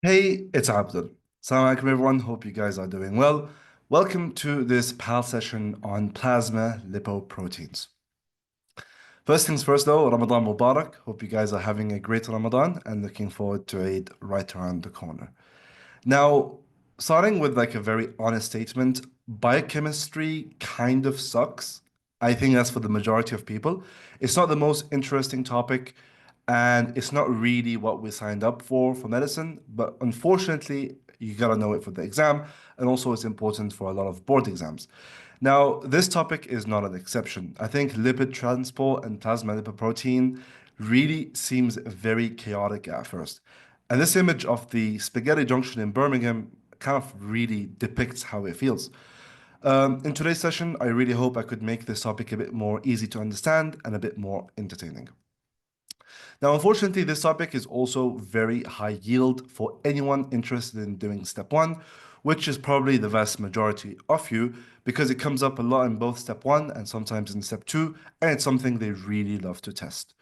Hey, it's Abdul. Assalamu alaikum everyone. Hope you guys are doing well. Welcome to this PAL session on plasma lipoproteins. First things first though, Ramadan Mubarak. Hope you guys are having a great Ramadan and looking forward to Eid right around the corner. Now, starting with like a very honest statement, biochemistry kind of sucks. I think that's for the majority of people. It's not the most interesting topic, and it's not really what we signed up for medicine. But unfortunately, you gotta know it for the exam, and also it's important for a lot of board exams. Now, this topic is not an exception. I think lipid transport and plasma lipoprotein really seems very chaotic at first. And this image of the spaghetti junction in Birmingham kind of really depicts how it feels. In today's session, I really hope I could make this topic a bit more easy to understand and a bit more entertaining. Now, unfortunately, this topic is also very high yield for anyone interested in doing step one, which is probably the vast majority of you because it comes up a lot in both step one and sometimes in step two, and it's something they really love to test.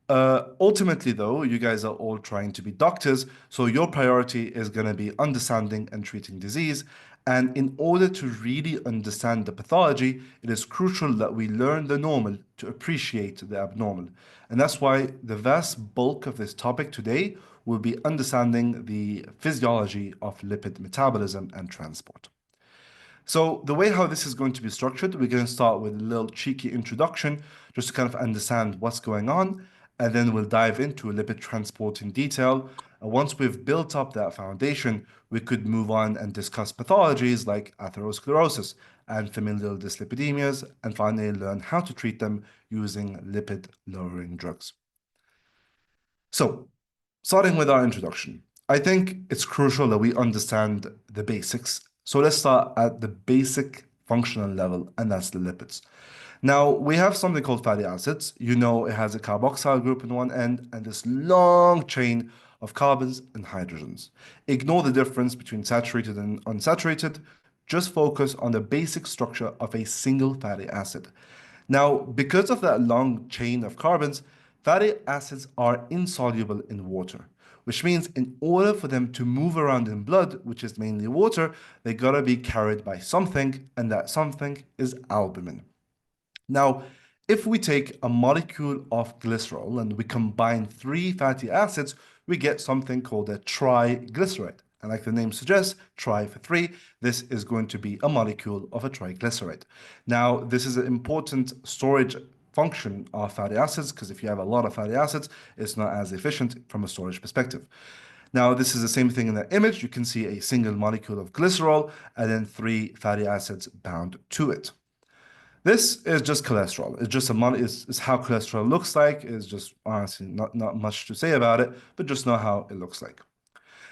Ultimately, though, you guys are all trying to be doctors, so your priority is going to be understanding and treating disease. And in order to really understand the pathology, it is crucial that we learn the normal to appreciate the abnormal. And that's why the vast bulk of this topic today will be understanding the physiology of lipid metabolism and transport. So the way how this is going to be structured, we're going to start with a little cheeky introduction just to kind of understand what's going on, and then we'll dive into lipid transport in detail. Once we've built up that foundation, we could move on and discuss pathologies like atherosclerosis and familial dyslipidemias, and finally learn how to treat them using lipid-lowering drugs. So, starting with our introduction, I think it's crucial that we understand the basics. So let's start at the basic functional level, and that's the lipids. Now, we have something called fatty acids. You know, it has a carboxyl group in one end and this long chain of carbons and hydrogens. Ignore the difference between saturated and unsaturated. Just focus on the basic structure of a single fatty acid. Now, because of that long chain of carbons, fatty acids are insoluble in water, which means in order for them to move around in blood, which is mainly water, they gotta be carried by something, and that something is albumin. Now, if we take a molecule of glycerol and we combine three fatty acids, we get something called a triglyceride. And like the name suggests, tri for three, this is going to be a molecule of a triglyceride. Now, this is an important storage function of fatty acids because if you have a lot of fatty acids, it's not as efficient from a storage perspective. Now, this is the same thing in the image. You can see a single molecule of glycerol and then three fatty acids bound to it. This is just cholesterol. It's just it's how cholesterol looks like. It's just honestly not much to say about it, but just know how it looks like.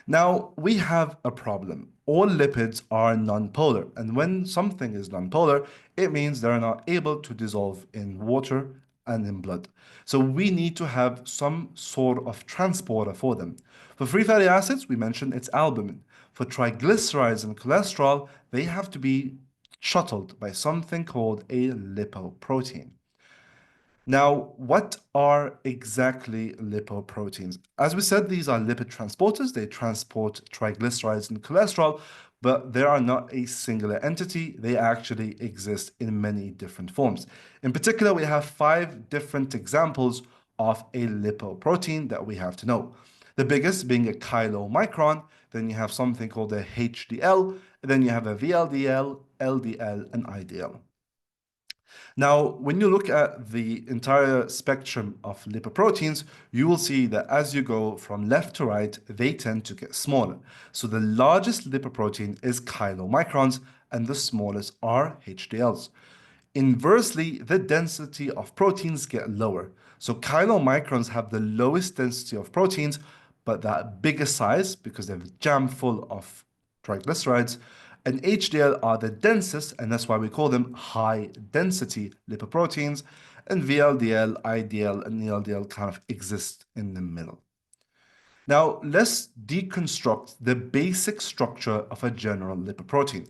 Now, we have a problem. All lipids are nonpolar, and when something is nonpolar, it means they're not able to dissolve in water and in blood. So we need to have some sort of transporter for them. For free fatty acids, we mentioned it's albumin. For triglycerides and cholesterol, they have to be shuttled by something called a lipoprotein. Now, what are exactly lipoproteins? As we said, these are lipid transporters. They transport triglycerides and cholesterol, but they are not a singular entity. They actually exist in many different forms. In particular, we have five different examples of a lipoprotein that we have to know. The biggest being a chylomicron, then you have something called a HDL, and then you have a VLDL, LDL, and IDL. Now, when you look at the entire spectrum of lipoproteins, you will see that as you go from left to right, they tend to get smaller. So the largest lipoprotein is chylomicrons, and the smallest are HDLs. Inversely, the density of proteins get lower. So chylomicrons have the lowest density of proteins, but that bigger size because they're jam full of triglycerides. And HDL are the densest, and that's why we call them high density lipoproteins. And VLDL, IDL, and LDL kind of exist in the middle. Now, let's deconstruct the basic structure of a general lipoprotein.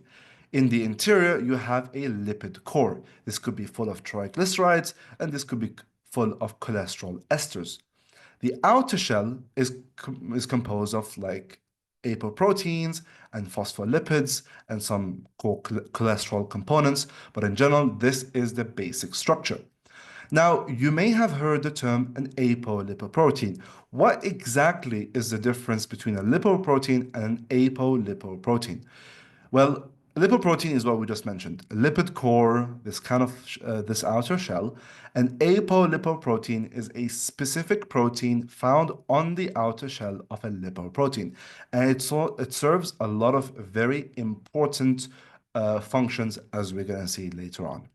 In the interior, you have a lipid core. This could be full of triglycerides, and this could be full of cholesterol esters. The outer shell is composed of like apoproteins and phospholipids and some core cholesterol components, but in general, this is the basic structure. Now, you may have heard the term an apolipoprotein. What exactly is the difference between a lipoprotein and an apolipoprotein? Well, lipoprotein is what we just mentioned, a lipid core, this kind of this outer shell. An apolipoprotein is a specific protein found on the outer shell of a lipoprotein, and it serves a lot of very important functions, as we're going to see later on.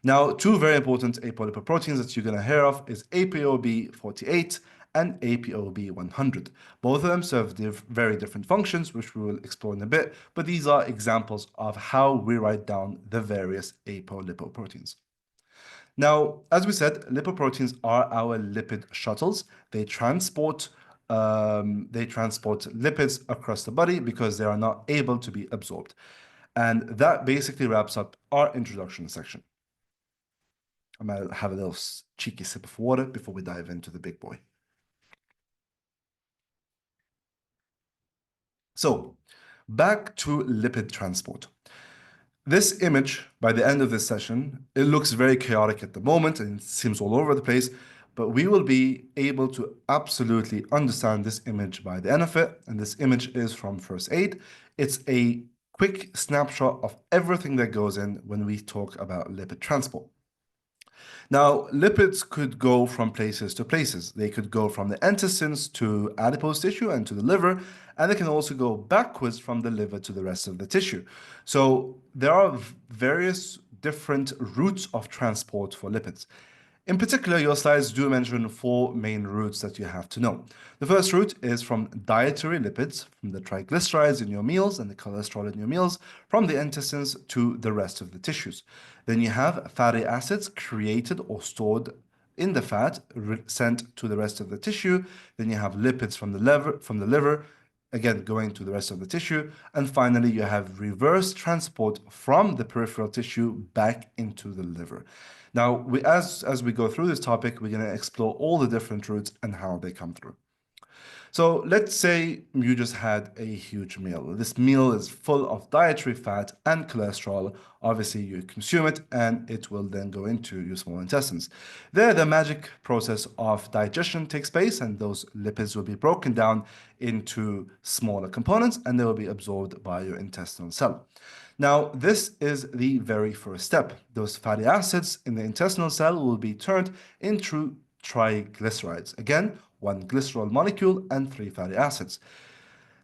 Now, two very important apolipoproteins that you're going to hear of is ApoB48 and ApoB100. Both of them serve very different functions, which we will explore in a bit, but these are examples of how we write down the various apolipoproteins. Now, as we said, lipoproteins are our lipid shuttles. They transport lipids across the body because they are not able to be absorbed. And that basically wraps up our introduction section. I'm going to have a little cheeky sip of water before we dive into the big boy. So, back to lipid transport. This image, by the end of this session, it looks very chaotic at the moment and it seems all over the place, but we will be able to absolutely understand this image by the end of it. And this image is from first aid. It's a quick snapshot of everything that goes in when we talk about lipid transport. Now, lipids could go from places to places. They could go from the intestines to adipose tissue and to the liver, and they can also go backwards from the liver to the rest of the tissue. So there are various different routes of transport for lipids. In particular, your slides do mention four main routes that you have to know. The first route is from dietary lipids, from the triglycerides in your meals and the cholesterol in your meals, from the intestines to the rest of the tissues. Then you have fatty acids created or stored in the fat, sent to the rest of the tissue. Then you have lipids from the liver, again going to the rest of the tissue. And finally, you have reverse transport from the peripheral tissue back into the liver. Now, as we go through this topic, we're going to explore all the different routes and how they come through. So let's say you just had a huge meal. This meal is full of dietary fat and cholesterol. Obviously, you consume it and it will then go into your small intestines. There, the magic process of digestion takes place and those lipids will be broken down into smaller components and they will be absorbed by your intestinal cell. Now, this is the very first step. Those fatty acids in the intestinal cell will be turned into triglycerides. Again, one glycerol molecule and three fatty acids.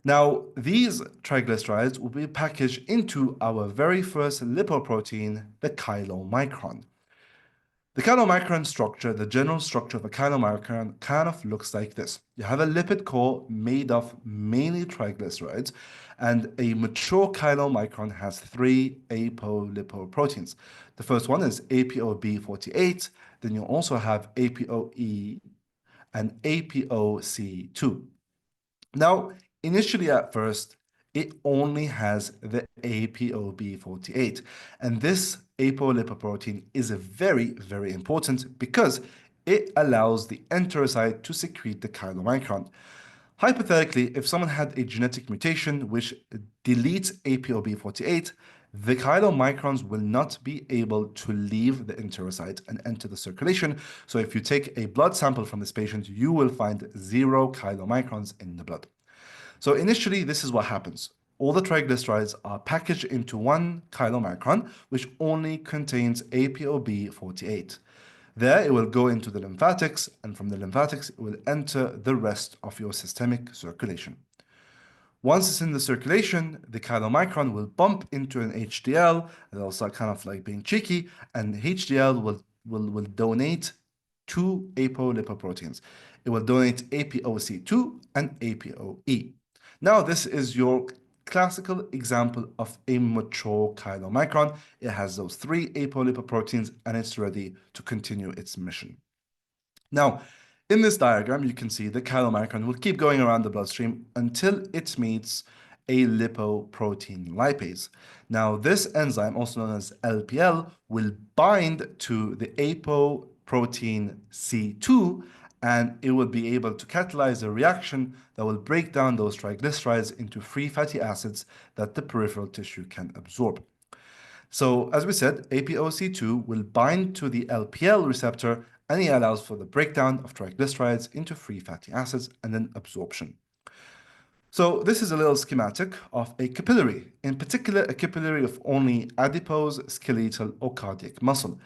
Now, these triglycerides will be packaged into our very first lipoprotein, the chylomicron. The chylomicron structure, the general structure of a chylomicron kind of looks like this. You have a lipid core made of mainly triglycerides, and a mature chylomicron has three apolipoproteins. The first one is ApoB48, then you also have ApoE and ApoC2. Now, initially at first, it only has the ApoB48, and this apolipoprotein is very, very important because it allows the enterocyte to secrete the chylomicron. Hypothetically, if someone had a genetic mutation which deletes ApoB48, the chylomicrons will not be able to leave the enterocyte and enter the circulation. So if you take a blood sample from this patient, you will find 0 chylomicrons in the blood. So initially, this is what happens. All the triglycerides are packaged into one chylomicron, which only contains ApoB48. There, it will go into the lymphatics, and from the lymphatics, it will enter the rest of your systemic circulation. Once it's in the circulation, the chylomicron will bump into an HDL, and it'll start kind of like being cheeky, and HDL will donate two apolipoproteins. It will donate ApoC2 and ApoE. Now, this is your classical example of a mature chylomicron. It has those three apolipoproteins and it's ready to continue its mission. Now, in this diagram, you can see the chylomicron will keep going around the bloodstream until it meets a lipoprotein lipase. Now, this enzyme, also known as LPL, will bind to the apoprotein C2 and it will be able to catalyze a reaction that will break down those triglycerides into free fatty acids that the peripheral tissue can absorb. So, as we said, APOC2 will bind to the LPL receptor and it allows for the breakdown of triglycerides into free fatty acids and then absorption. So this is a little schematic of a capillary, in particular a capillary of only adipose, skeletal, or cardiac muscle.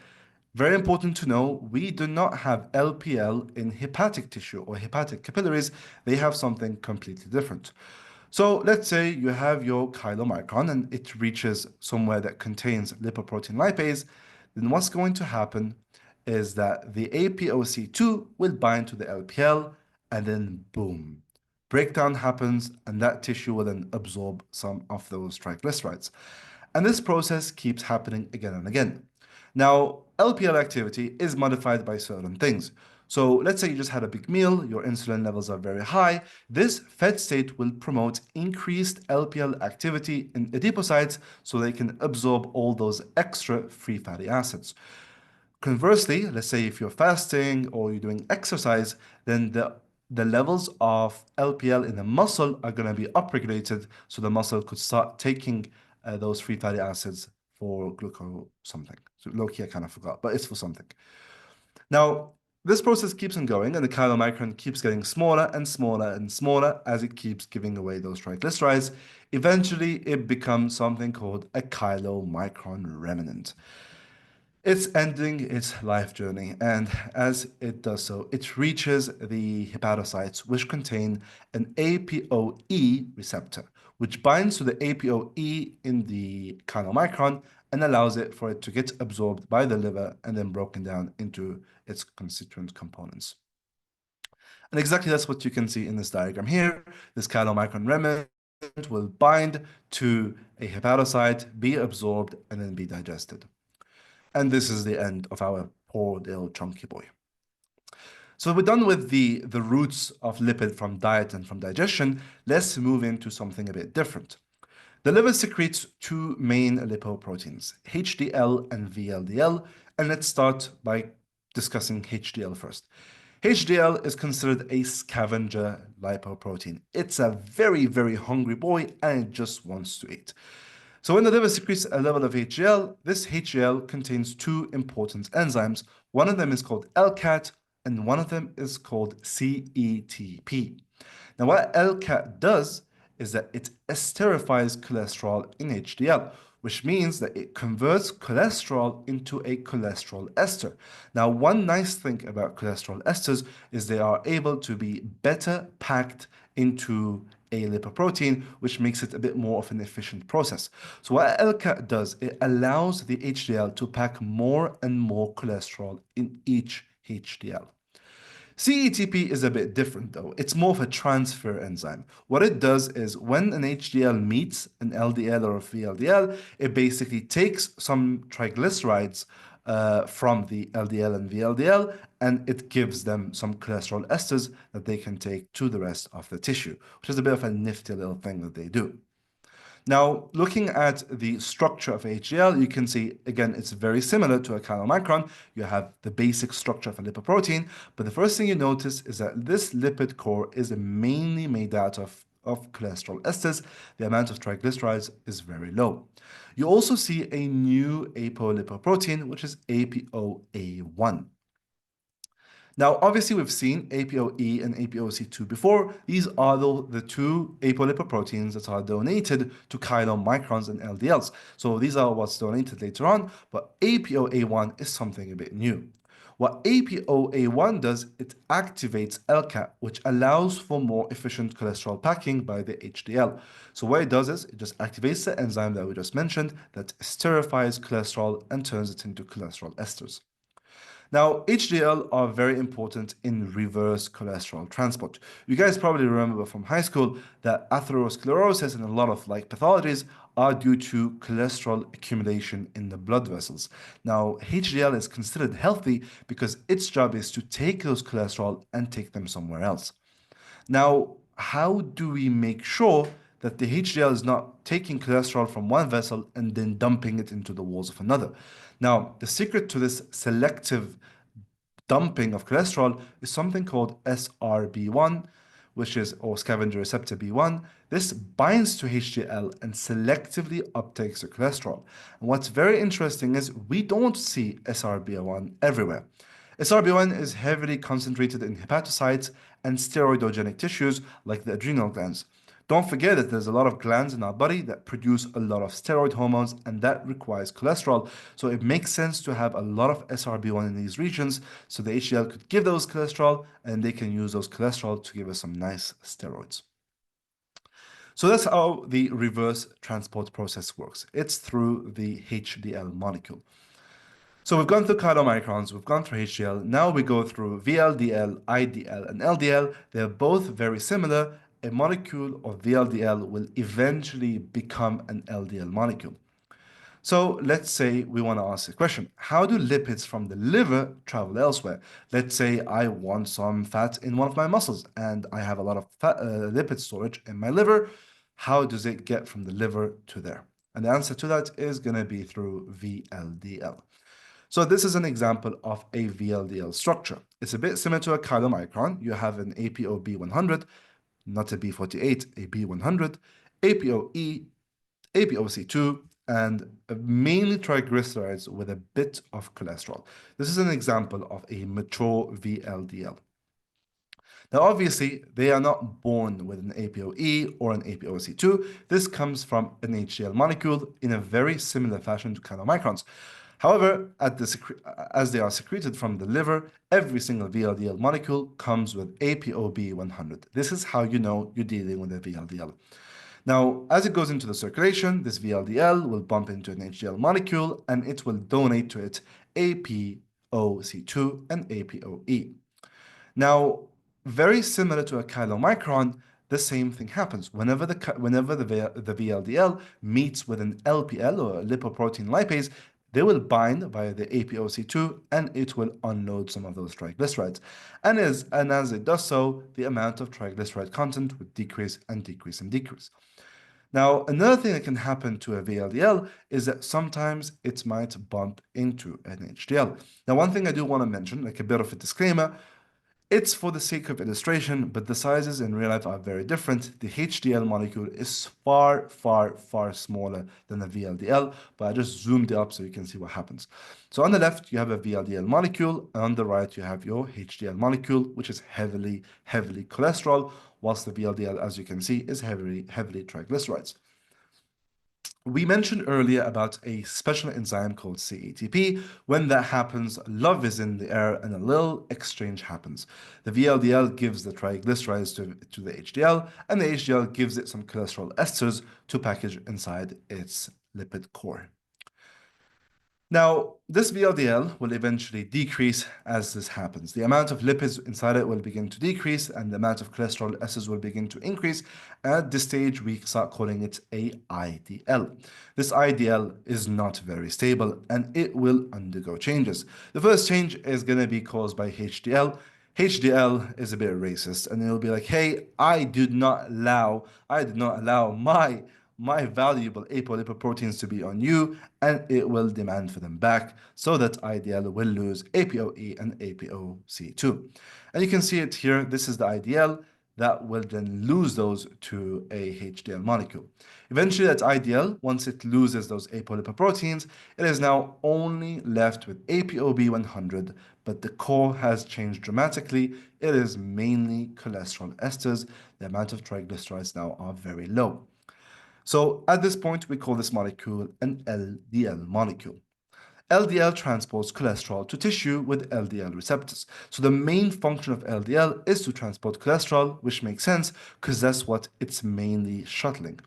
Very important to know, we do not have LPL in hepatic tissue or hepatic capillaries. They have something completely different. So let's say you have your chylomicron and it reaches somewhere that contains lipoprotein lipase, then what's going to happen is that the APOC2 will bind to the LPL and then boom, breakdown happens and that tissue will then absorb some of those triglycerides. And this process keeps happening again and again. Now, LPL activity is modified by certain things. So let's say you just had a big meal, your insulin levels are very high. This fed state will promote increased LPL activity in adipocytes so they can absorb all those extra free fatty acids. Conversely, let's say if you're fasting or you're doing exercise, then the levels of LPL in the muscle are going to be upregulated, so the muscle could start taking those free fatty acids for glucose something. So low-key, I kind of forgot, but it's for something. Now, this process keeps on going, and the chylomicron keeps getting smaller and smaller and smaller as it keeps giving away those triglycerides. Eventually, it becomes something called a chylomicron remnant. It's ending its life journey, and as it does so, it reaches the hepatocytes, which contain an APOE receptor, which binds to the APOE in the chylomicron and allows it for it to get absorbed by the liver and then broken down into its constituent components. And exactly that's what you can see in this diagram here. This chylomicron remnant will bind to a hepatocyte, be absorbed, and then be digested. And this is the end of our poor little chunky boy. So we're done with the roots of lipid from diet and from digestion. Let's move into something a bit different. The liver secretes two main lipoproteins, HDL and VLDL, and let's start by discussing HDL first. HDL is considered a scavenger lipoprotein. It's a very, very hungry boy and it just wants to eat. So when the liver secretes a level of HDL, this HDL contains two important enzymes. One of them is called LCAT and one of them is called CETP. Now what LCAT does is that it esterifies cholesterol in HDL, which means that it converts cholesterol into a cholesterol ester. Now, one nice thing about cholesterol esters is they are able to be better packed into a lipoprotein, which makes it a bit more of an efficient process. So what LCAT does, it allows the HDL to pack more and more cholesterol in each HDL. CETP is a bit different though. It's more of a transfer enzyme. What it does is when an HDL meets an LDL or a VLDL, it basically takes some triglycerides from the LDL and VLDL and it gives them some cholesterol esters that they can take to the rest of the tissue, which is a bit of a nifty little thing that they do. Now, looking at the structure of HDL, you can see, again, it's very similar to a chylomicron. You have the basic structure of a lipoprotein, but the first thing you notice is that this lipid core is mainly made out of cholesterol esters. The amount of triglycerides is very low. You also see a new apolipoprotein, which is APOA1. Now, obviously, we've seen APOE and APOC2 before. These are the two apolipoproteins that are donated to chylomicrons and LDLs. So these are what's donated later on, but APOA1 is something a bit new. What APOA1 does, it activates LCAT, which allows for more efficient cholesterol packing by the HDL. So what it does is, it just activates the enzyme that we just mentioned that esterifies cholesterol and turns it into cholesterol esters. Now, HDL are very important in reverse cholesterol transport. You guys probably remember from high school that atherosclerosis and a lot of pathologies are due to cholesterol accumulation in the blood vessels. Now, HDL is considered healthy because its job is to take those cholesterol and take them somewhere else. Now, how do we make sure that the HDL is not taking cholesterol from one vessel and then dumping it into the walls of another? Now, the secret to this selective dumping of cholesterol is something called SRB1, which is, or scavenger receptor B1. This binds to HDL and selectively uptakes the cholesterol. And what's very interesting is we don't see SRB1 everywhere. SRB1 is heavily concentrated in hepatocytes and steroidogenic tissues like the adrenal glands. Don't forget that there's a lot of glands in our body that produce a lot of steroid hormones, and that requires cholesterol. So it makes sense to have a lot of SRB1 in these regions so the HDL could give those cholesterol and they can use those cholesterol to give us some nice steroids. So that's how the reverse transport process works. It's through the HDL molecule. So we've gone through chylomicrons, we've gone through HDL, now we go through VLDL, IDL, and LDL. They're both very similar. A molecule of VLDL will eventually become an LDL molecule. So let's say we want to ask a question. How do lipids from the liver travel elsewhere? Let's say I want some fat in one of my muscles and I have a lot of lipid storage in my liver. How does it get from the liver to there? And the answer to that is going to be through VLDL. So this is an example of a VLDL structure. It's a bit similar to a chylomicron. You have an ApoB100, not a B48, a B100, ApoE, ApoC2, and mainly triglycerides with a bit of cholesterol. This is an example of a mature VLDL. Now, obviously, they are not born with an ApoE or an ApoC2. This comes from an HDL molecule in a very similar fashion to chylomicrons. However, as they are secreted from the liver, every single VLDL molecule comes with ApoB100. This is how you know you're dealing with a VLDL. Now, as it goes into the circulation, this VLDL will bump into an HDL molecule and it will donate to it ApoC2 and ApoE. Now, very similar to a chylomicron, the same thing happens. Whenever the VLDL meets with an LPL or a lipoprotein lipase, they will bind via the ApoC2 and it will unload some of those triglycerides. And as it does so, the amount of triglyceride content would decrease and decrease and decrease. Now, another thing that can happen to a VLDL is that sometimes it might bump into an HDL. Now, one thing I do want to mention, like a bit of a disclaimer, it's for the sake of illustration, but the sizes in real life are very different. The HDL molecule is far, far, far smaller than the VLDL, but I just zoomed it up so you can see what happens. So on the left, you have a VLDL molecule, and on the right, you have your HDL molecule, which is heavily, heavily cholesterol, whilst the VLDL, as you can see, is heavily, heavily triglycerides. We mentioned earlier about a special enzyme called CATP. When that happens, love is in the air and a little exchange happens. The VLDL gives the triglycerides to the HDL, and the HDL gives it some cholesterol esters to package inside its lipid core. Now, this VLDL will eventually decrease as this happens. The amount of lipids inside it will begin to decrease and the amount of cholesterol esters will begin to increase. At this stage, we start calling it a IDL. This IDL is not very stable and it will undergo changes. The first change is going to be caused by HDL. HDL is a bit racist and it'll be like, hey, I did not allow my valuable apolipoproteins to be on you, and it will demand for them back so that IDL will lose ApoE and ApoC2. And you can see it here. This is the IDL that will then lose those to a HDL molecule. Eventually, that IDL, once it loses those apolipoproteins, it is now only left with ApoB100, but the core has changed dramatically. It is mainly cholesterol esters. The amount of triglycerides now are very low. So at this point, we call this molecule an LDL molecule. LDL transports cholesterol to tissue with LDL receptors. So the main function of LDL is to transport cholesterol, which makes sense because that's what it's mainly shuttling.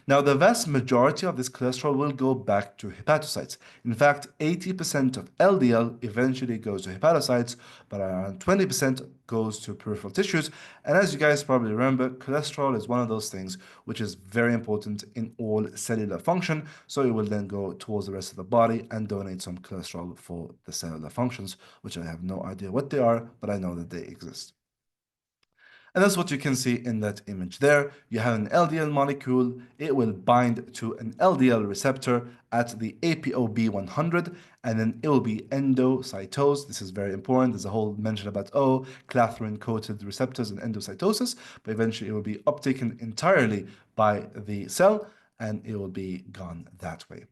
Now, the vast majority of this cholesterol will go back to hepatocytes. In fact, 80% of LDL eventually goes to hepatocytes, but around 20% goes to peripheral tissues. And as you guys probably remember, cholesterol is one of those things which is very important in all cellular function. So it will then go towards the rest of the body and donate some cholesterol for the cellular functions, which I have no idea what they are, but I know that they exist. And that's what you can see in that image there. You have an LDL molecule. It will bind to an LDL receptor at the ApoB 100, and then it will be endocytosed. This is very important. There's a whole mention about, oh, clathrin-coated receptors and endocytosis, but eventually it will be uptaken entirely by the cell, and it will be gone that way.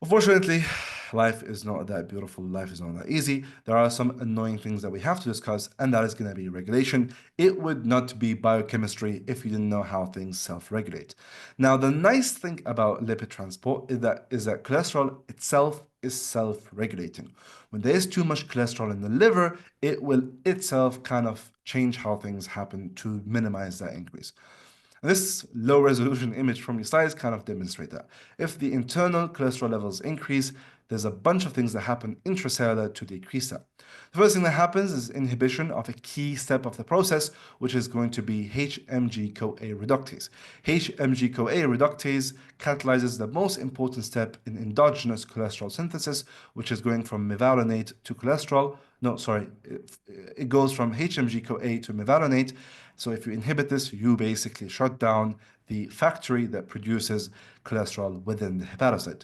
Unfortunately, life is not that beautiful. Life is not that easy. There are some annoying things that we have to discuss, and that is going to be regulation. It would not be biochemistry if you didn't know how things self-regulate. Now, the nice thing about lipid transport is that cholesterol itself is self-regulating. When there is too much cholesterol in the liver, it will itself kind of change how things happen to minimize that increase. This low resolution image from your slides kind of demonstrate that. If the internal cholesterol levels increase, there's a bunch of things that happen intracellular to decrease that. The first thing that happens is inhibition of a key step of the process, which is going to be HMG-CoA reductase. HMG-CoA reductase catalyzes the most important step in endogenous cholesterol synthesis, which is going from mevalonate to cholesterol. No, sorry, it goes from HMG-CoA to mevalonate. So if you inhibit this, you basically shut down the factory that produces cholesterol within the hepatocyte.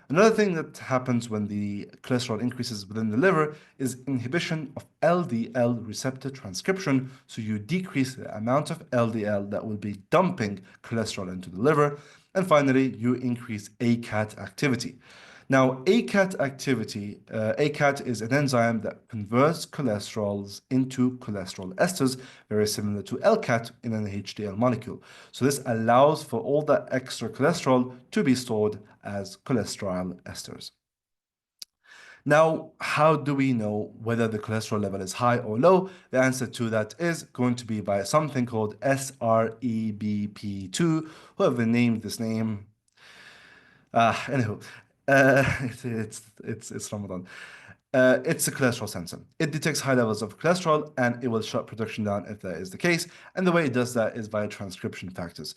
Another thing that happens when the cholesterol increases within the liver is inhibition of LDL receptor transcription. So you decrease the amount of LDL that will be dumping cholesterol into the liver. And finally, you increase ACAT activity. Now, ACAT activity, ACAT is an enzyme that converts cholesterols into cholesterol esters, very similar to LCAT in an HDL molecule. So this allows for all that extra cholesterol to be stored as cholesterol esters. Now, how do we know whether the cholesterol level is high or low? The answer to that is going to be by something called SREBP2. Whoever named this name, anywho, it's Ramadan. It's a cholesterol sensor. It detects high levels of cholesterol and it will shut production down if that is the case. And the way it does that is via transcription factors.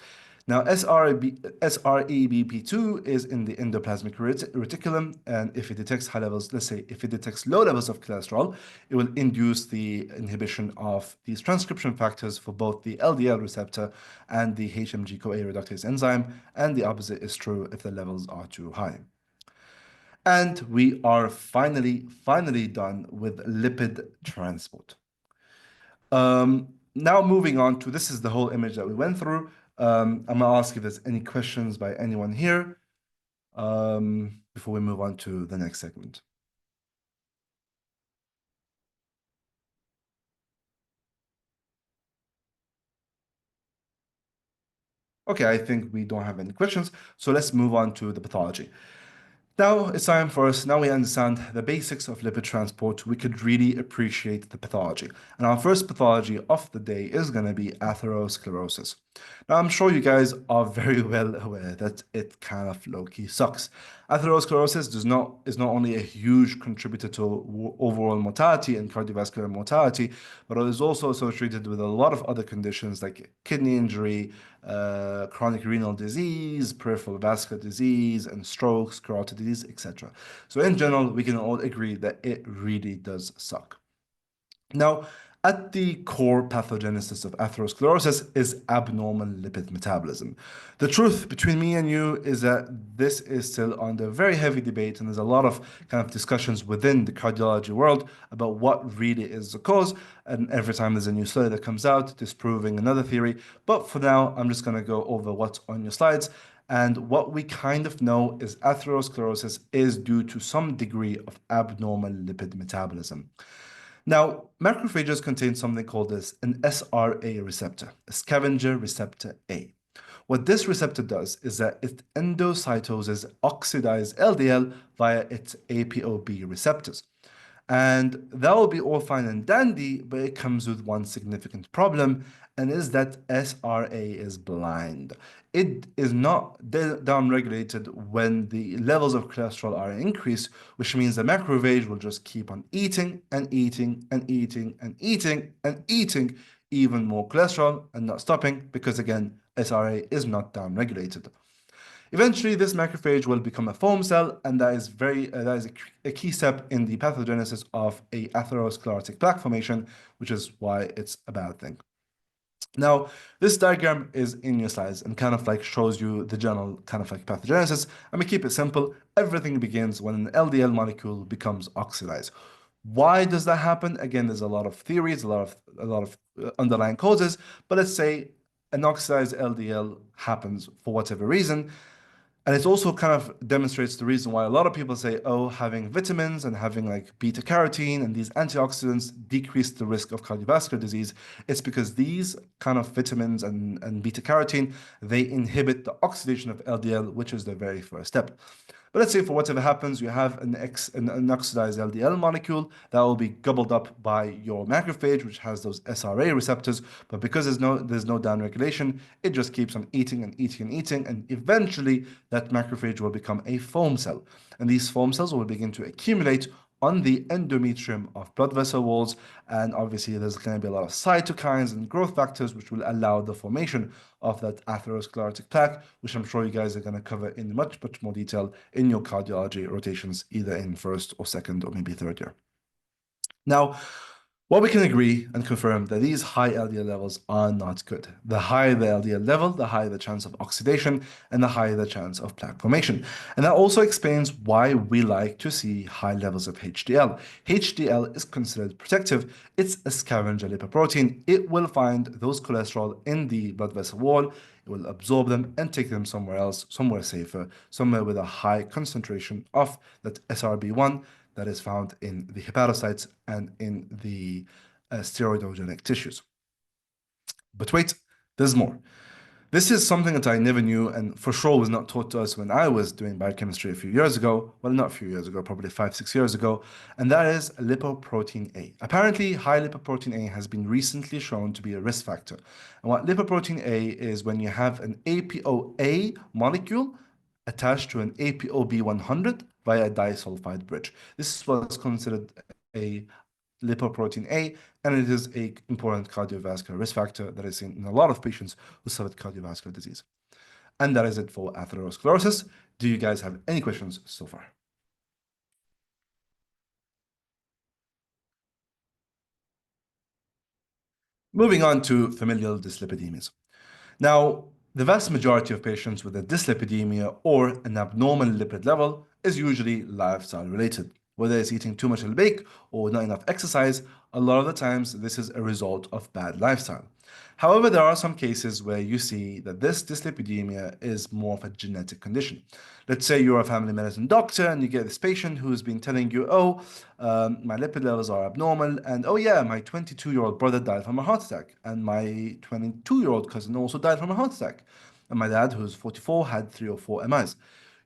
Now, SREBP2 is in the endoplasmic reticulum, and if it detects high levels, let's say if it detects low levels of cholesterol, it will induce the inhibition of these transcription factors for both the LDL receptor and the HMG-CoA reductase enzyme, and the opposite is true if the levels are too high. And we are finally done with lipid transport. Now moving on to, this is the whole image that we went through. I'm gonna ask if there's any questions by anyone here before we move on to the next segment. Okay, I think we don't have any questions, so let's move on to the pathology. Now it's time for us, now we understand the basics of lipid transport, we could really appreciate the pathology. And our first pathology of the day is going to be atherosclerosis. Now I'm sure you guys are very well aware that it kind of low-key sucks. Atherosclerosis is not only a huge contributor to overall mortality and cardiovascular mortality, but it is also associated with a lot of other conditions like kidney injury, chronic renal disease, peripheral vascular disease, and strokes, carotid disease, etc. So in general, we can all agree that it really does suck. Now, at the core pathogenesis of atherosclerosis is abnormal lipid metabolism. The truth between me and you is that this is still under very heavy debate, and there's a lot of kind of discussions within the cardiology world about what really is the cause. And every time there's a new study that comes out disproving another theory. But for now, I'm just going to go over what's on your slides. And what we kind of know is atherosclerosis is due to some degree of abnormal lipid metabolism. Now, macrophages contain something called an SRA receptor, a scavenger receptor A. What this receptor does is that it endocytoses oxidized LDL via its ApoB receptors. And that will be all fine and dandy, but it comes with one significant problem, and is that SRA is blind. It is not downregulated when the levels of cholesterol are increased, which means the macrophage will just keep on eating and eating and eating and eating and eating even more cholesterol and not stopping because, again, SRA is not downregulated. Eventually, this macrophage will become a foam cell, and that is a key step in the pathogenesis of a atherosclerotic plaque formation, which is why it's a bad thing. Now, this diagram is in your slides and kind of like shows you the general kind of like pathogenesis. I'm gonna keep it simple. Everything begins when an LDL molecule becomes oxidized. Why does that happen? Again, there's a lot of theories, a lot of underlying causes, but let's say an oxidized LDL happens for whatever reason. And it also kind of demonstrates the reason why a lot of people say, oh, having vitamins and having like beta carotene and these antioxidants decrease the risk of cardiovascular disease. It's because these kind of vitamins and beta carotene, they inhibit the oxidation of LDL, which is the very first step. But let's say for whatever happens, you have an oxidized LDL molecule that will be gobbled up by your macrophage, which has those SRA receptors. But because there's no downregulation, it just keeps on eating and eating and eating, and eventually that macrophage will become a foam cell. And these foam cells will begin to accumulate on the endometrium of blood vessel walls. And obviously, there's going to be a lot of cytokines and growth factors, which will allow the formation of that atherosclerotic plaque, which I'm sure you guys are going to cover in much, much more detail in your cardiology rotations, either in first or second or maybe third year. Now, what we can agree and confirm that these high LDL levels are not good. The higher the LDL level, the higher the chance of oxidation and the higher the chance of plaque formation. And that also explains why we like to see high levels of HDL. HDL is considered protective. It's a scavenger lipoprotein. It will find those cholesterol in the blood vessel wall. It will absorb them and take them somewhere else, somewhere safer, somewhere with a high concentration of that SRB1 that is found in the hepatocytes and in the steroidogenic tissues. But wait, there's more. This is something that I never knew and for sure was not taught to us when I was doing biochemistry a few years ago. Well, not a few years ago, probably 5, 6 years ago. And that is lipoprotein A. Apparently, high lipoprotein A has been recently shown to be a risk factor. And what lipoprotein A is when you have an ApoA molecule attached to an ApoB100 via a disulfide bridge. This is what's considered a lipoprotein A, and it is an important cardiovascular risk factor that is seen in a lot of patients who suffer cardiovascular disease. And that is it for atherosclerosis. Do you guys have any questions so far? Moving on to familial dyslipidemias. Now, the vast majority of patients with a dyslipidemia or an abnormal lipid level is usually lifestyle related. Whether it's eating too much albake or not enough exercise, a lot of the times this is a result of bad lifestyle. However, there are some cases where you see that this dyslipidemia is more of a genetic condition. Let's say you're a family medicine doctor and you get this patient who's been telling you, oh, my lipid levels are abnormal, and oh yeah, my 22-year-old brother died from a heart attack, and my 22-year-old cousin also died from a heart attack, and my dad, who's 44, had 3 or 4 MIs.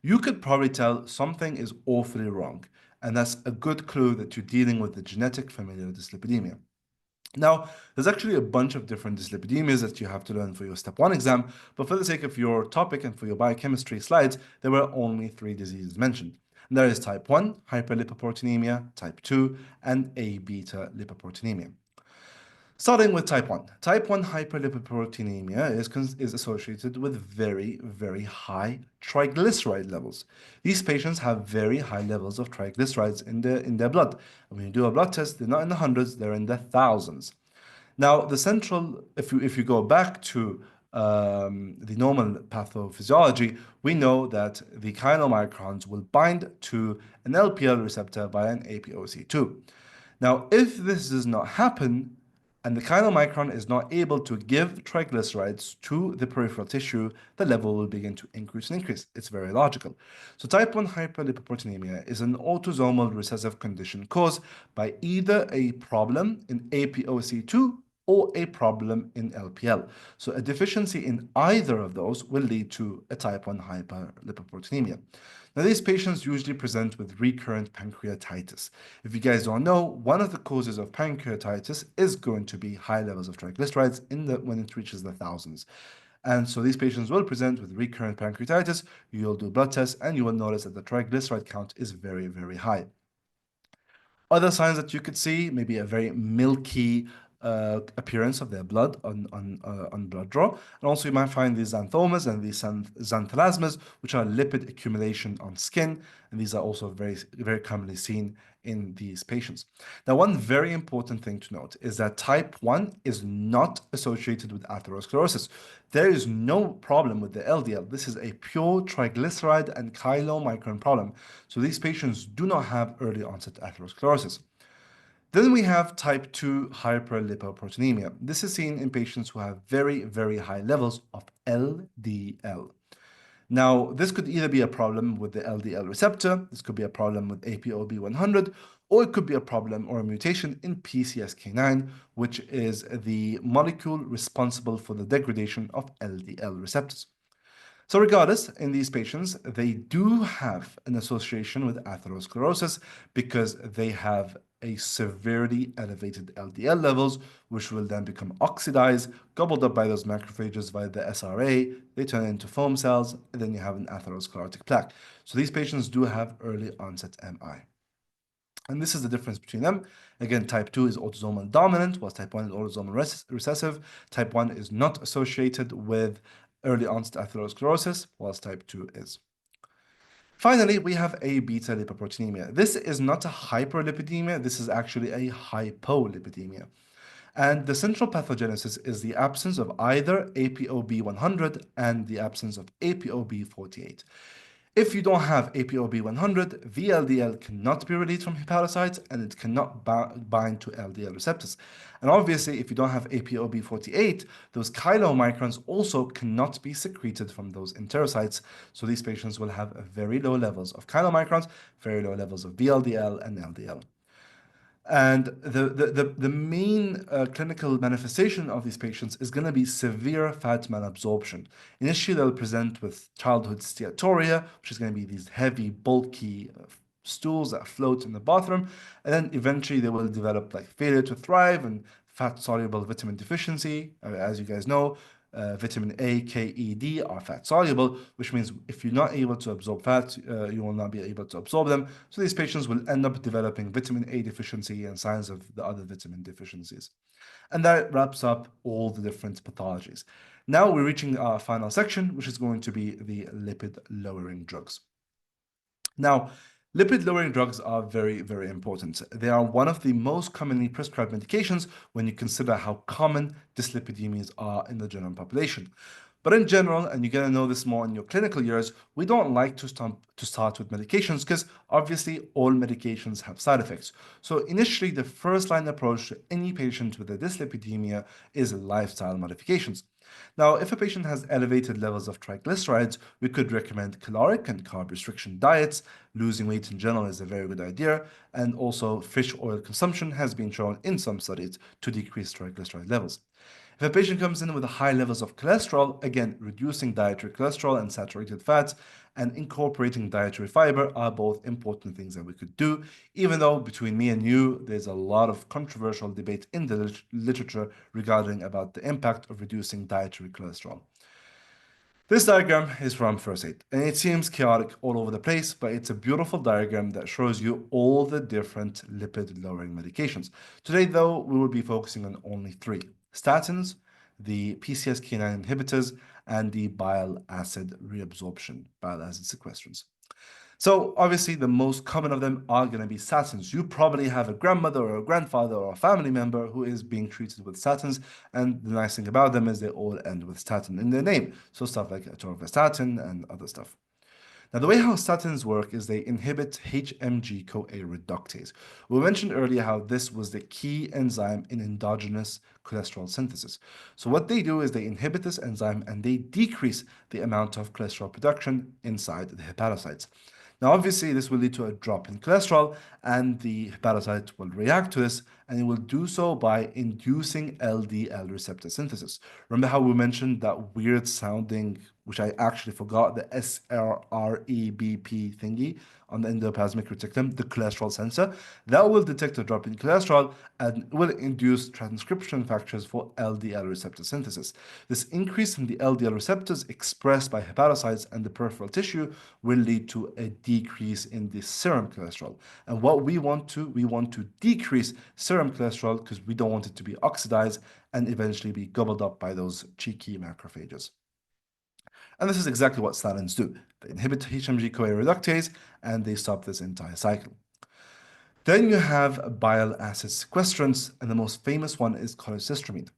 You could probably tell something is awfully wrong, and that's a good clue that you're dealing with the genetic familial dyslipidemia. Now, there's actually a bunch of different dyslipidemias that you have to learn for your step 1 exam, but for the sake of your topic and for your biochemistry slides, there were only 3 diseases mentioned. And there is type 1, hyperlipoproteinemia, type 2, and A beta lipoproteinemia. Starting with type 1. Type 1 hyperlipoproteinemia is associated with very, very high triglyceride levels. These patients have very high levels of triglycerides in their blood. And when you do a blood test, they're not in the hundreds, they're in the thousands. Now, if you go back to the normal pathophysiology, we know that the chylomicrons will bind to an LPL receptor by an APOC2. Now, if this does not happen, and the chylomicron is not able to give triglycerides to the peripheral tissue, the level will begin to increase and increase. It's very logical. So type 1 hyperlipoproteinemia is an autosomal recessive condition caused by either a problem in APOC2 or a problem in LPL. So a deficiency in either of those will lead to a type 1 hyperlipoproteinemia. Now, these patients usually present with recurrent pancreatitis. If you guys don't know, one of the causes of pancreatitis is going to be high levels of triglycerides when it reaches the thousands. And so these patients will present with recurrent pancreatitis. You'll do blood tests and you will notice that the triglyceride count is very, very high. Other signs that you could see, maybe a very milky appearance of their blood on blood draw. And also you might find these xanthomas and these xanthelasmas, which are lipid accumulation on skin. And these are also very commonly seen in these patients. Now, one very important thing to note is that type 1 is not associated with atherosclerosis. There is no problem with the LDL. This is a pure triglyceride and chylomicron problem. So these patients do not have early onset atherosclerosis. Then we have type 2 hyperlipoproteinemia. This is seen in patients who have very high levels of LDL. Now, this could either be a problem with the LDL receptor, this could be a problem with ApoB100, or it could be a problem or a mutation in PCSK9, which is the molecule responsible for the degradation of LDL receptors. So regardless, in these patients, they do have an association with atherosclerosis because they have a severely elevated LDL levels, which will then become oxidized, gobbled up by those macrophages via the SRA, they turn into foam cells, and then you have an atherosclerotic plaque. So these patients do have early onset MI. And this is the difference between them. Again, type 2 is autosomal dominant, whilst type 1 is autosomal recessive. Type 1 is not associated with early onset atherosclerosis, whilst type 2 is. Finally, we have a beta lipoproteinemia. This is not a hyperlipidemia, this is actually a hypolipidemia. And the central pathogenesis is the absence of either ApoB100 and the absence of ApoB48. If you don't have ApoB100, VLDL cannot be released from hepatocytes and it cannot bind to LDL receptors. And obviously, if you don't have ApoB48, those chylomicrons also cannot be secreted from those enterocytes. So these patients will have very low levels of chylomicrons, very low levels of VLDL and LDL. And the main clinical manifestation of these patients is going to be severe fat malabsorption. Initially, they'll present with childhood steatorrhea, which is going to be these heavy, bulky stools that float in the bathroom. And then eventually they will develop like failure to thrive and fat-soluble vitamin deficiency. As you guys know, vitamin A, K, E, D are fat soluble, which means if you're not able to absorb fat, you will not be able to absorb them. So these patients will end up developing vitamin A deficiency and signs of the other vitamin deficiencies. And that wraps up all the different pathologies. Now we're reaching our final section, which is going to be the lipid-lowering drugs. Now, lipid-lowering drugs are very important. They are one of the most commonly prescribed medications when you consider how common dyslipidemias are in the general population. But in general, and you're going to know this more in your clinical years, we don't like to start with medications because obviously all medications have side effects. So initially, the first line approach to any patient with a dyslipidemia is lifestyle modifications. Now, if a patient has elevated levels of triglycerides, we could recommend caloric and carb restriction diets. Losing weight in general is a very good idea. And also, fish oil consumption has been shown in some studies to decrease triglyceride levels. If a patient comes in with high levels of cholesterol, again, reducing dietary cholesterol and saturated fats and incorporating dietary fiber are both important things that we could do, even though between me and you, there's a lot of controversial debate in the literature regarding about the impact of reducing dietary cholesterol. This diagram is from First Aid, and it seems chaotic all over the place, but it's a beautiful diagram that shows you all the different lipid-lowering medications. Today, though, we will be focusing on only three: statins, the PCSK9 inhibitors, and the bile acid reabsorption, bile acid sequestrants. So obviously the most common of them are going to be statins. You probably have a grandmother or a grandfather or a family member who is being treated with statins, and the nice thing about them is they all end with statin in their name. So stuff like atorvastatin and other stuff. Now, the way how statins work is they inhibit HMG-CoA reductase. We mentioned earlier how this was the key enzyme in endogenous cholesterol synthesis. So what they do is they inhibit this enzyme and they decrease the amount of cholesterol production inside the hepatocytes. Now, obviously, this will lead to a drop in cholesterol, and the hepatocyte will react to this, and it will do so by inducing LDL receptor synthesis. Remember how we mentioned that weird sounding, which I actually forgot, the SREBP thingy on the endoplasmic reticulum, the cholesterol sensor? That will detect a drop in cholesterol and will induce transcription factors for LDL receptor synthesis. This increase in the LDL receptors expressed by hepatocytes and the peripheral tissue will lead to a decrease in the serum cholesterol. And what we want to decrease serum serum cholesterol because we don't want it to be oxidized and eventually be gobbled up by those cheeky macrophages. And this is exactly what statins do. They inhibit HMG-CoA reductase and they stop this entire cycle. Then you have bile acid sequestrants, and the most famous one is cholecystramine.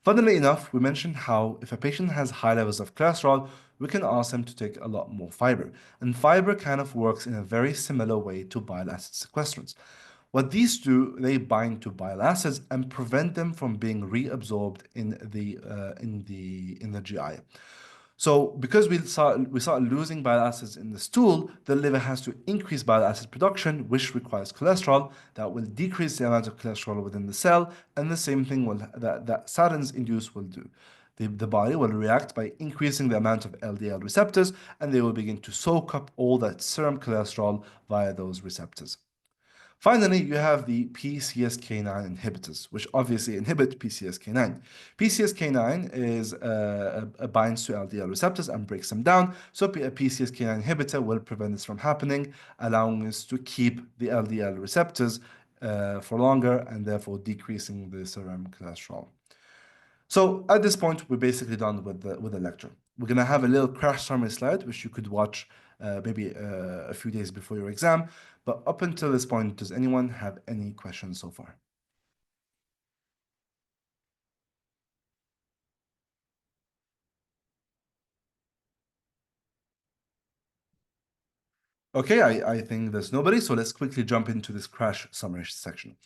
Funnily enough, we mentioned how if a patient has high levels of cholesterol, we can ask them to take a lot more fiber. And fiber kind of works in a very similar way to bile acid sequestrants. What these do, they bind to bile acids and prevent them from being reabsorbed in the GI. So because we start losing bile acids in the stool, the liver has to increase bile acid production, which requires cholesterol. That will decrease the amount of cholesterol within the cell, and the same thing that statins induce will do. The body will react by increasing the amount of LDL receptors, and they will begin to soak up all that serum cholesterol via those receptors. Finally, you have the PCSK9 inhibitors, which obviously inhibit PCSK9. PCSK9 binds to LDL receptors and breaks them down, so a PCSK9 inhibitor will prevent this from happening, allowing us to keep the LDL receptors for longer and therefore decreasing the serum cholesterol. So at this point, we're basically done with the lecture. We're going to have a little crash summary slide, which you could watch maybe a few days before your exam. But up until this point, does anyone have any questions so far? Okay, I think there's nobody, so let's quickly jump into this crash summary section.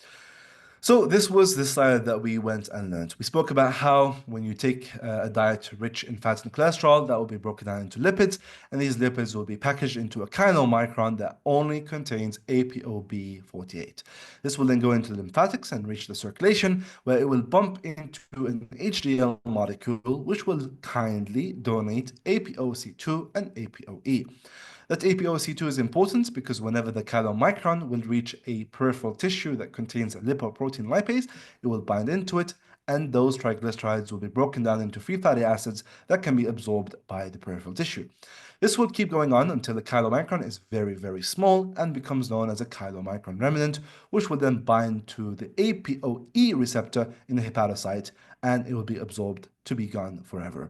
So this was the slide that we went and learned. We spoke about how when you take a diet rich in fat and cholesterol, that will be broken down into lipids, and these lipids will be packaged into a chylomicron that only contains ApoB48. This will then go into the lymphatics and reach the circulation, where it will bump into an HDL molecule, which will kindly donate ApoC2 and ApoE. That ApoC2 is important because whenever the chylomicron will reach a peripheral tissue that contains a lipoprotein lipase, it will bind into it, and those triglycerides will be broken down into free fatty acids that can be absorbed by the peripheral tissue. This will keep going on until the chylomicron is very, very small and becomes known as a chylomicron remnant, which will then bind to the ApoE receptor in the hepatocyte, and it will be absorbed to be gone forever.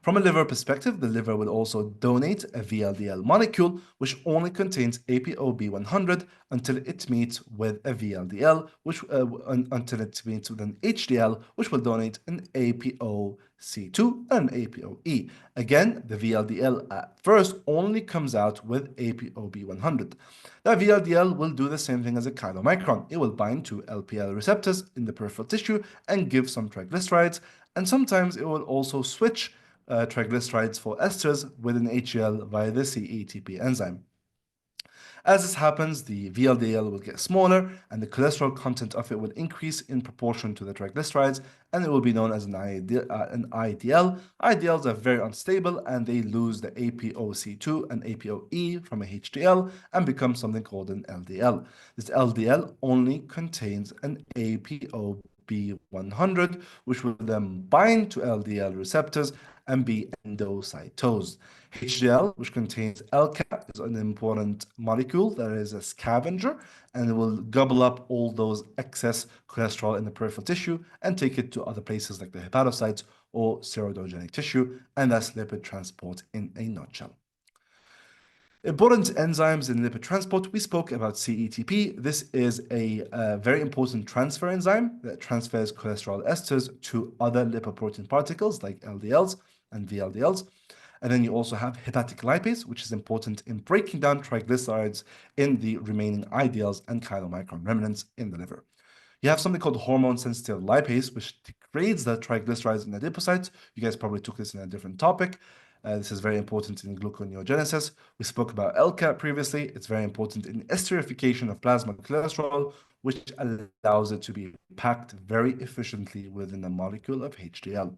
From a liver perspective, the liver will also donate a VLDL molecule, which only contains ApoB100 until it meets with a VLDL, until it meets with an HDL, which will donate an ApoC2 and an ApoE. Again, the VLDL at first only comes out with ApoB100. That VLDL will do the same thing as a chylomicron. It will bind to LPL receptors in the peripheral tissue and give some triglycerides, and sometimes it will also switch triglycerides for esters with an HDL via the CETP enzyme. As this happens, the VLDL will get smaller and the cholesterol content of it will increase in proportion to the triglycerides, and it will be known as an IDL. IDLs are very unstable and they lose the ApoC2 and ApoE from a HDL and become something called an LDL. This LDL only contains an ApoB100, which will then bind to LDL receptors and be endocytosed. HDL, which contains LCAP, is an important molecule that is a scavenger and it will gobble up all those excess cholesterol in the peripheral tissue and take it to other places like the hepatocytes or steroidogenic tissue, and that's lipid transport in a nutshell. Important enzymes in lipid transport, we spoke about CETP. This is a very important transfer enzyme that transfers cholesterol esters to other lipoprotein particles like LDLs and VLDLs. And then you also have hepatic lipase, which is important in breaking down triglycerides in the remaining IDLs and chylomicron remnants in the liver. You have something called hormone-sensitive lipase, which degrades the triglycerides in the adipocytes. You guys probably took this in a different topic. This is very important in gluconeogenesis. We spoke about LCAP previously. It's very important in esterification of plasma cholesterol, which allows it to be packed very efficiently within a molecule of HDL.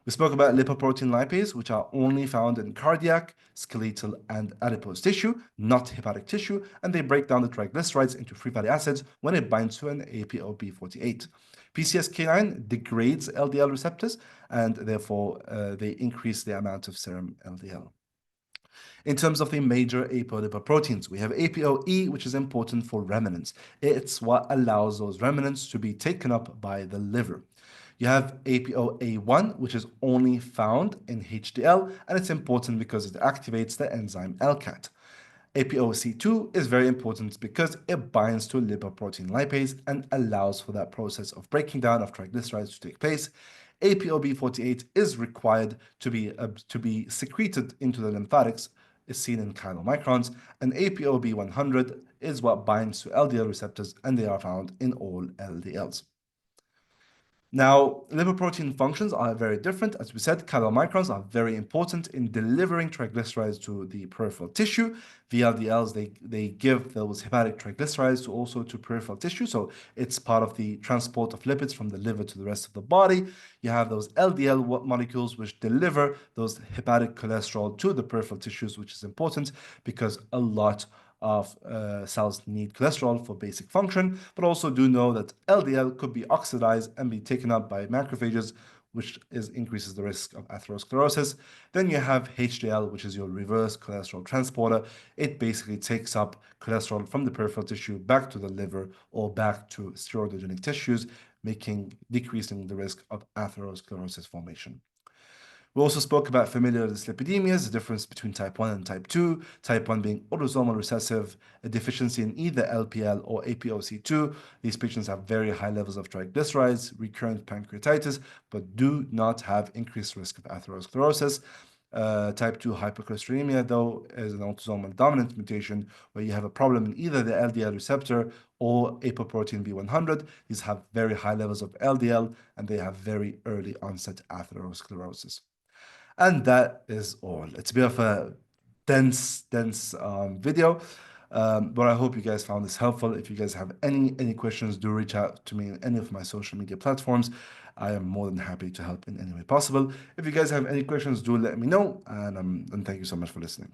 We spoke about lipoprotein lipase, which are only found in cardiac, skeletal, and adipose tissue, not hepatic tissue, and they break down the triglycerides into free fatty acids when it binds to an ApoB48. PCSK9 degrades LDL receptors, and therefore they increase the amount of serum LDL. In terms of the major apolipoproteins, we have ApoE, which is important for remnants. It's what allows those remnants to be taken up by the liver. You have ApoA1, which is only found in HDL, and it's important because it activates the enzyme LCAT. ApoC2 is very important because it binds to lipoprotein lipase and allows for that process of breaking down of triglycerides to take place. ApoB48 is required to be secreted into the lymphatics, is seen in chylomicrons, and ApoB100 is what binds to LDL receptors, and they are found in all LDLs. Now, lipoprotein functions are very different. As we said, chylomicrons are very important in delivering triglycerides to the peripheral tissue. VLDLs, they give those hepatic triglycerides also to peripheral tissue. So it's part of the transport of lipids from the liver to the rest of the body. You have those LDL molecules which deliver those hepatic cholesterol to the peripheral tissues, which is important because a lot of cells need cholesterol for basic function, but also do know that LDL could be oxidized and be taken up by macrophages, which increases the risk of atherosclerosis. Then you have HDL, which is your reverse cholesterol transporter. It basically takes up cholesterol from the peripheral tissue back to the liver or back to steroidogenic tissues, decreasing the risk of atherosclerosis formation. We also spoke about familial dyslipidemias, the difference between type 1 and type 2, type 1 being autosomal recessive, a deficiency in either LPL or ApoC2. These patients have very high levels of triglycerides, recurrent pancreatitis, but do not have increased risk of atherosclerosis. Type 2 hypercholesterolemia, though, is an autosomal dominant mutation where you have a problem in either the LDL receptor or apoprotein B100. These have very high levels of LDL, and they have very early onset atherosclerosis. And that is all. It's a bit of a dense video, but I hope you guys found this helpful. If you guys have any questions, do reach out to me on any of my social media platforms. I am more than happy to help in any way possible. If you guys have any questions, do let me know, and thank you so much for listening.